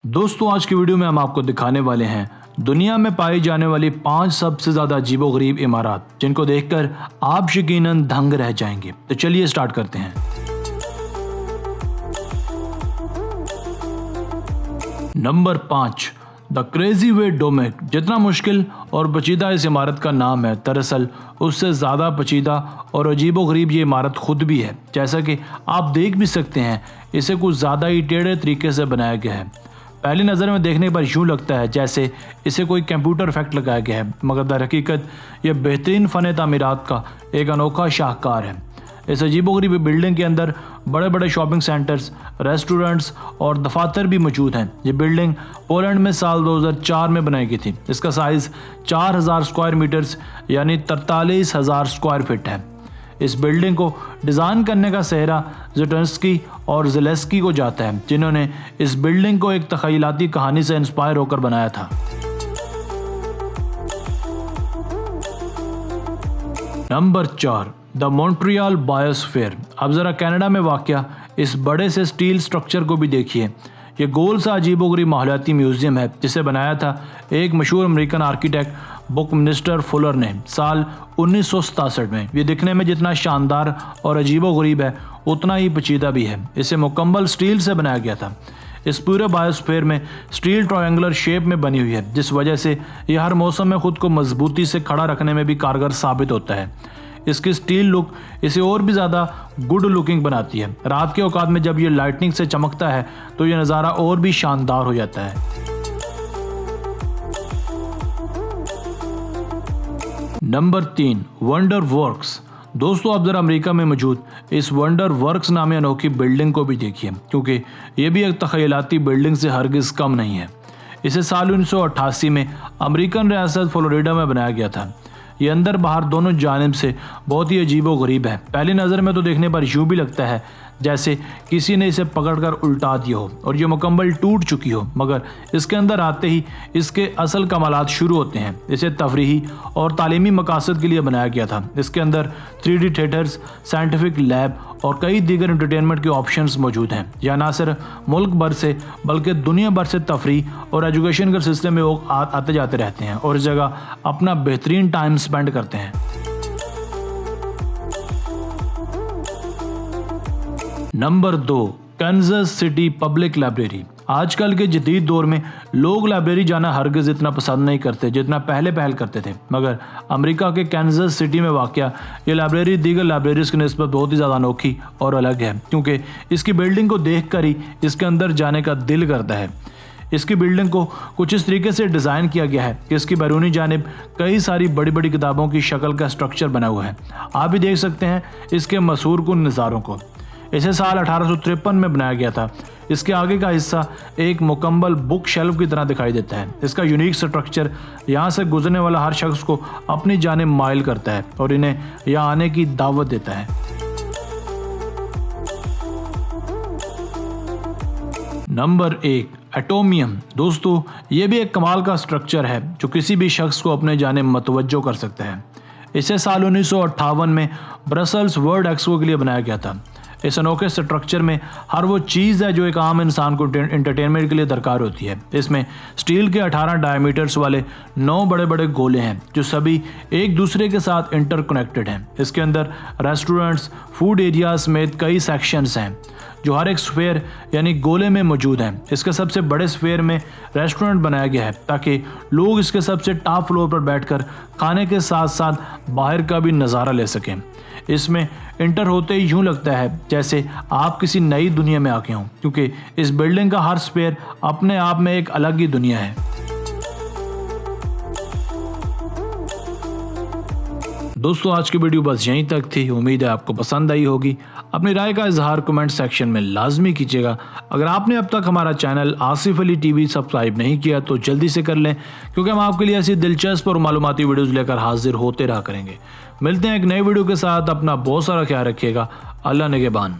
दोस्तों आज की वीडियो में हम आपको दिखाने वाले हैं दुनिया में पाई जाने वाली 5 सबसे ज्यादा अजीबोगरीब इमारत जिनको देखकर आप यकीनन दंग रह जाएंगे। तो चलिए स्टार्ट करते हैं। नंबर 5, द क्रेजी वे डोमेक। जितना मुश्किल और पेचीदा इस इमारत का नाम है, दरअसल उससे ज़्यादा पेचीदा और अजीबोगरीब ये इमारत खुद भी है। जैसा कि आप देख भी सकते हैं, इसे कुछ ज़्यादा ही टेढ़े तरीके से बनाया गया है। पहली नज़र में देखने पर यूँ लगता है जैसे इसे कोई कंप्यूटर इफेक्ट लगाया गया है, मगर दर हकीकत यह बेहतरीन फ़न तामीरात का एक अनोखा शाहकार है। इस अजीबोगरीब बिल्डिंग के अंदर बड़े बड़े शॉपिंग सेंटर्स, रेस्टोरेंट्स और दफातर भी मौजूद हैं। ये बिल्डिंग पोलैंड में साल 2004 में बनाई गई थी। इसका साइज़ 4000 स्क्वायर मीटर्स यानी 43,000 स्क्वायर फीट है। इस बिल्डिंग को डिज़ाइन करने का सेहरा ज़िटर्स्की और ज़ेलेस्की को जाता है, जिन्होंने इस बिल्डिंग को एक तख़यलाती कहानी से इंस्पायर होकर बनाया था। Number 4, the Montreal biosphere. अब ज़रा कनाडा में वाक़या इस बड़े से स्टील स्ट्रक्चर को भी देखिए। ये गोल सा अजीबोगरीब माहौलियाती म्यूज़ियम है जिसे बनाया था एक मशहूर अमेरिकन आर्किटेक्ट बुकमिस्टर फुलर ने साल 1967 में। ये दिखने में जितना शानदार और अजीबोगरीब है, उतना ही पेचीदा भी है। इसे मुकम्मल स्टील से बनाया गया था। इस पूरे बायोस्फीयर में स्टील ट्रायंगुलर शेप में बनी हुई है, जिस वजह से यह हर मौसम में खुद को मजबूती से खड़ा रखने में भी कारगर साबित होता है। इसकी स्टील लुक इसे और भी ज़्यादा गुड लुकिंग बनाती है। रात के औकात में जब ये लाइटनिंग से चमकता है तो ये नज़ारा और भी शानदार हो जाता है। Number 3, wonder works. दोस्तों आप ज़रा अमेरिका में मौजूद इस वंडर वर्क्स नामी अनोखी बिल्डिंग को भी देखिए, क्योंकि ये भी एक तख़यलाती बिल्डिंग से हरगिज़ कम नहीं है। इसे साल 1988 में अमेरिकन रियासत फ्लोरिडा में बनाया गया था। ये अंदर बाहर दोनों जानिब से बहुत ही अजीबोगरीब है। पहली नज़र में तो देखने पर यूँ भी लगता है जैसे किसी ने इसे पकड़कर उल्टा दिया हो और ये मुकम्मल टूट चुकी हो, मगर इसके अंदर आते ही इसके असल कमालात शुरू होते हैं। इसे तफरीही और तालीमी मकासद के लिए बनाया गया था। इसके अंदर 3D थिएटर्स, साइंटिफिक लैब और कई दीगर एंटरटेनमेंट के ऑप्शंस मौजूद हैं। यह ना सिर्फ मुल्क भर से बल्कि दुनिया भर से तफरीह और एजुकेशन के सिलसिले में लोग आते जाते रहते हैं और इस जगह अपना बेहतरीन टाइम स्पेंड करते हैं। Number 2, Kansas city public library. आजकल के जदीद दौर में लोग लाइब्रेरी जाना हरगिज़ इतना पसंद नहीं करते जितना पहले पहल करते थे, मगर अमेरिका के कैंसस सिटी में वाक़या ये लाइब्रेरी दीगर लाइब्रेरीज़ की निस्बत बहुत ही ज़्यादा अनोखी और अलग है, क्योंकि इसकी बिल्डिंग को देख कर ही इसके अंदर जाने का दिल करता है। इसकी बिल्डिंग को कुछ इस तरीके से डिज़ाइन किया गया है कि इसकी बैरूनी जानिब कई सारी बड़ी बड़ी किताबों की शक्ल का स्ट्रक्चर बना हुआ है। आप भी देख सकते हैं इसके मशहूर कुन नज़ारों को। इसे साल 1853 में बनाया गया था। इसके आगे का हिस्सा एक मुकम्मल बुक शेल्फ की तरह दिखाई देता है। इसका यूनिक स्ट्रक्चर यहाँ से गुजरने वाला हर शख्स को अपनी जानिब माइल करता है और इन्हें यहाँ आने की दावत देता है। नंबर 1, एटोमियम। दोस्तों ये भी एक कमाल का स्ट्रक्चर है जो किसी भी शख्स को अपने जानिब मुतवज्जो कर सकता है। इसे साल 1958 में ब्रसल्स वर्ल्ड एक्सपो के लिए बनाया गया था। इस अनोखे स्ट्रक्चर में हर वो चीज़ है जो एक आम इंसान को एंटरटेनमेंट के लिए दरकार होती है। इसमें स्टील के 18 डायमीटर्स वाले 9 बड़े बड़े गोले हैं जो सभी एक दूसरे के साथ इंटरकनेक्टेड हैं। इसके अंदर रेस्टोरेंट्स, फूड एरियाज समेत कई सेक्शंस हैं जो हर एक स्फेयर यानी गोले में मौजूद हैं। इसके सबसे बड़े स्फेयर में रेस्टोरेंट बनाया गया है ताकि लोग इसके सबसे टॉप फ्लोर पर बैठकर खाने के साथ साथ बाहर का भी नज़ारा ले सकें। इसमें इंटर होते ही यूँ लगता है जैसे आप किसी नई दुनिया में आके हों, क्योंकि इस बिल्डिंग का हर स्पेयर अपने आप में एक अलग ही दुनिया है। दोस्तों आज की वीडियो बस यहीं तक थी। उम्मीद है आपको पसंद आई होगी। अपनी राय का इजहार कमेंट सेक्शन में लाजमी कीजिएगा। अगर आपने अब तक हमारा channel Asif Ali TV subscribe नहीं किया तो जल्दी से कर लें, क्योंकि हम आपके लिए ऐसी दिलचस्प और मालूमाती वीडियोज़ लेकर हाजिर होते रहा करेंगे। मिलते हैं एक नई वीडियो के साथ। अपना बहुत सारा ख्याल रखिएगा। अल्लाह निगहबान।